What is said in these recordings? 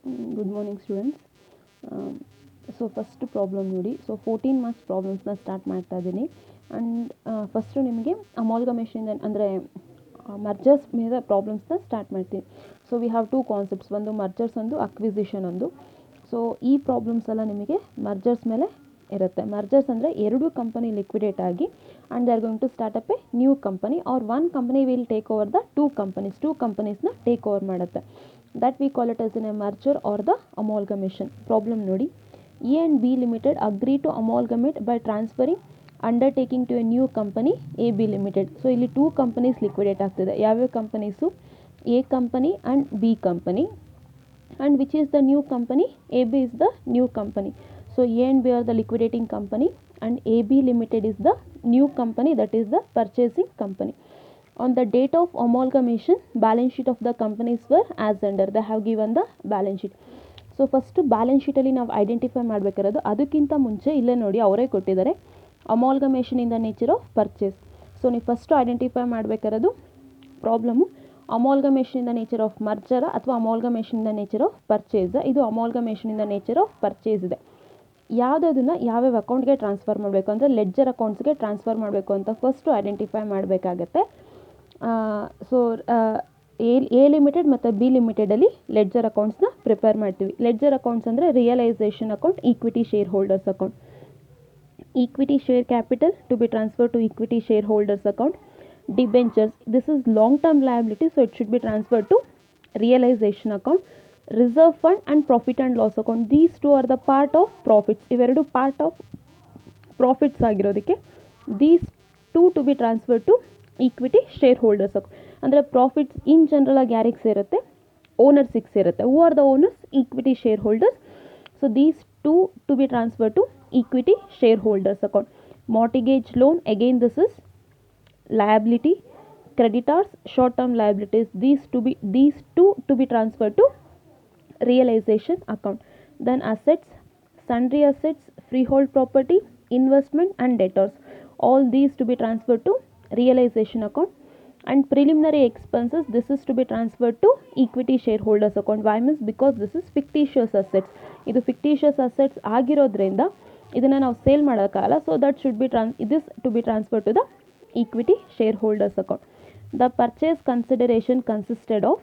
Good morning, students. So first problem ನೋಡಿ. So 14 marks ಪ್ರಾಬ್ಲಮ್ಸ್ನ start ಮಾಡ್ತಾ ಇದ್ದೀನಿ. ಆ್ಯಂಡ್ ಫಸ್ಟು ನಿಮಗೆ ಅಮಾಲ್ಗಮೇಷನ್ ಅಂದರೆ ಮರ್ಜರ್ಸ್ ಮೇಲೆ ಪ್ರಾಬ್ಲಮ್ಸ್ನ ಸ್ಟಾರ್ಟ್ ಮಾಡ್ತೀನಿ. So we have two concepts, ಒಂದು ಮರ್ಜರ್ಸ್, ಒಂದು ಅಕ್ವಿಸಿಷನ್ ಒಂದು. ಸೊ ಈ ಪ್ರಾಬ್ಲಮ್ಸ್ ಎಲ್ಲ ನಿಮಗೆ ಮರ್ಜರ್ಸ್ ಮೇಲೆ ಇರುತ್ತೆ. ಮರ್ಜರ್ಸ್ ಅಂದರೆ ಎರಡು ಕಂಪನಿ ಲಿಕ್ವಿಡೇಟ್ ಆಗಿ and they are going to start up a new company or one company will take over the two ಕಂಪನೀಸ್ನ ಟೇಕ್ ಓವರ್ ಮಾಡುತ್ತೆ. That we call it as in a merger or the amalgamation. Problem ನೋಡಿ, A and B Limited agree to amalgamate by transferring undertaking to a new company AB Limited. So ಇಲ್ಲಿ two companies liquidate ಆಗ್ತಿದೆ. ಯಾವ್ಯಾವ companies? A company and B company. And which is the new company? AB is the new company. So A and B are the liquidating company and AB Limited is the new company, that is the purchasing company. On the date of amalgamation, balance sheet of the companies were as under. They have given the balance sheet. So first balance ಶೀಟಲ್ಲಿ ನಾವು identify ಮಾಡಬೇಕಿರೋದು, ಅದಕ್ಕಿಂತ ಮುಂಚೆ ಇಲ್ಲೇ ನೋಡಿ ಅವರೇ ಕೊಟ್ಟಿದ್ದಾರೆ amalgamation in the nature of purchase. So ನೀವು ಫಸ್ಟು ಐಡೆಂಟಿಫೈ ಮಾಡಬೇಕಿರೋದು problem amalgamation in the nature of merger ಅಥವಾ amalgamation in the nature of purchase. ಇದು amalgamation in the nature of purchase ಇದೆ. ಯಾವುದನ್ನು ಯಾವ್ಯಾವ ಅಕೌಂಟ್ಗೆ ಟ್ರಾನ್ಸ್ಫರ್ ಮಾಡಬೇಕು ಅಂದರೆ ಲೆಡ್ಜರ್ ಅಕೌಂಟ್ಸ್ಗೆ ಟ್ರಾನ್ಸ್ಫರ್ ಮಾಡಬೇಕು ಅಂತ ಫಸ್ಟು ಐಡೆಂಟಿಫೈ ಮಾಡಬೇಕಾಗತ್ತೆ. ಸೊ ಎ ಲಿಮಿಟೆಡ್ ಮತ್ತು ಬಿ ಲಿಮಿಟೆಡಲ್ಲಿ ಲೆಡ್ಜರ್ ಅಕೌಂಟ್ಸ್ನ ಪ್ರಿಪೇರ್ ಮಾಡ್ತೀವಿ. ಲೆಡ್ಜರ್ ಅಕೌಂಟ್ಸ್ ಅಂದರೆ realisation account, equity share holders account. Equity share capital to be transfer to equity share holders account. Debentures, this is long term liability, so it should be transfer to realisation account. Reserve fund and profit and loss account, these two are the part of profits. ಇವೆರಡು part of profits ಆಗಿರೋದಕ್ಕೆ these two be transfer to equity share holders account. ಅಂದರೆ profits in general ಆಗಿ ಯಾರಿಗೆ ಸೇರುತ್ತೆ? ಓನರ್ಸಿಗೆ ಸೇರುತ್ತೆ. Who are the owners? Equity share holders. So these two be transfer to equity share holders account. Mortgage loan, again this is liability. Creditors, short term liabilities, these two to be transferred to realization account. Then assets, sundry assets, freehold property, investment and debtors, all these to be transferred to realization account. And preliminary expenses, this is to be transferred to equity shareholders account. Why means because this is fictitious assets. ಇದು fictitious assets ಆಗಿರೋದ್ರಿಂದ ಇದನ್ನು ನಾವು sale ಮಾಡೋಕ್ಕಾಗಲ್ಲ. So that should be this to be transferred to the equity shareholders account. The purchase consideration consisted of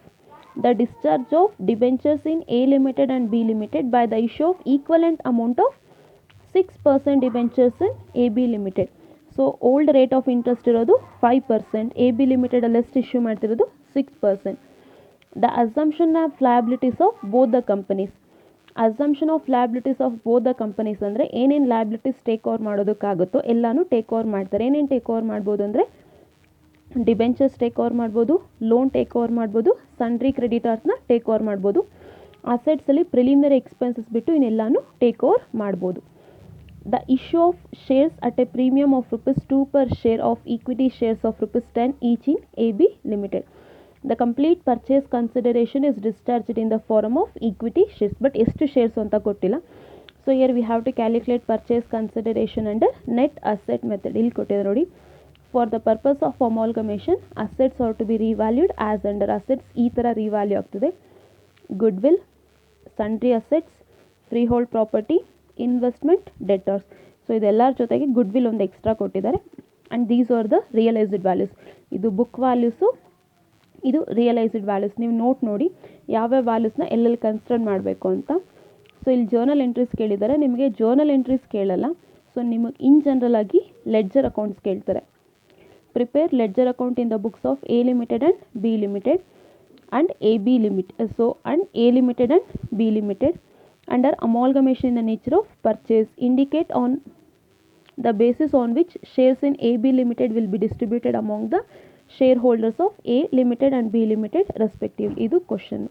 the discharge of debentures in A Limited and B Limited by the issue of equivalent amount of 6% debentures in AB Limited. So old rate of interest ಇರೋದು 5%, A B ಲಿಮಿಟೆಡಲ್ಲಿ ಎಷ್ಟು issue ಮಾಡ್ತಿರೋದು 6%. The assumption of liabilities of both the companies. Assumption of liabilities of both the companies ಅಂದರೆ ಏನೇನು liabilities take over ಮಾಡೋದಕ್ಕಾಗುತ್ತೋ ಎಲ್ಲನೂ take over ಮಾಡ್ತಾರೆ. ಏನೇನು take over ಮಾಡ್ಬೋದು ಅಂದರೆ ಡಿಬೆಂಚರ್ಸ್ ಟೇಕ್ ಓವರ್ ಮಾಡ್ಬೋದು, ಲೋನ್ ಟೇಕ್ ಓವರ್ ಮಾಡ್ಬೋದು, ಸನ್ಡ್ರಿ ಕ್ರೆಡಿಟರ್ಸ್ನ ಟೇಕ್ ಓವರ್ ಮಾಡ್ಬೋದು. ಅಸೆಟ್ಸಲ್ಲಿ ಪ್ರಿಲಿಮಿನರಿ ಎಕ್ಸ್ಪೆನ್ಸಸ್ ಬಿಟ್ಟು ಇನ್ನೆಲ್ಲನೂ ಟೇಕ್ ಓವರ್ ಮಾಡ್ಬೋದು. The issue of shares at a premium of ₹2 per share of equity shares of ₹10 each in AB Limited. The complete purchase consideration is discharged in the form of equity shares. But ಎಷ್ಟು shares ಅಂತ ಕೊಟ್ಟಿಲ್ಲ. So here we have to calculate purchase consideration under net asset method. ಇಲ್ಲಿ ಕೊಟ್ಟಿದೆ ನೋಡಿ. For the purpose of amalgamation, assets are to be revalued as under. Assets ಈ ಥರ revalue ಆಗ್ತದೆ. Goodwill, sundry assets, freehold property, investment, debtors. So ಇದೆಲ್ಲರ ಜೊತೆಗೆ goodwill ಒಂದು extra ಕೊಟ್ಟಿದ್ದಾರೆ. And these are the realised values. ಇದು book values, ಇದು realised values. ನೀವು ನೋಟ್ ನೋಡಿ ಯಾವ್ಯಾವ ವ್ಯಾಲ್ಯೂಸ್ನ ಎಲ್ಲೆಲ್ಲಿ ಕನ್ಸಿಡರ್ ಮಾಡಬೇಕು ಅಂತ. ಸೊ ಇಲ್ಲಿ ಜರ್ನಲ್ ಎಂಟ್ರೀಸ್ ಕೇಳಿದ್ದಾರೆ. ನಿಮಗೆ ಜರ್ನಲ್ ಎಂಟ್ರೀಸ್ ಕೇಳಲ್ಲ. ಸೊ ನಿಮಗೆ ಇನ್ ಜನರಲ್ ಆಗಿ ಲೆಡ್ಜರ್ ಅಕೌಂಟ್ಸ್ ಕೇಳ್ತಾರೆ. Prepare ledger account in the books of A limited and B limited and A B limited. So and A limited and B limited. Under amalgamation in the nature of purchase, indicate on the basis on which shares in AB Limited will be distributed among the shareholders of A Limited and B Limited respectively. ಇದು question.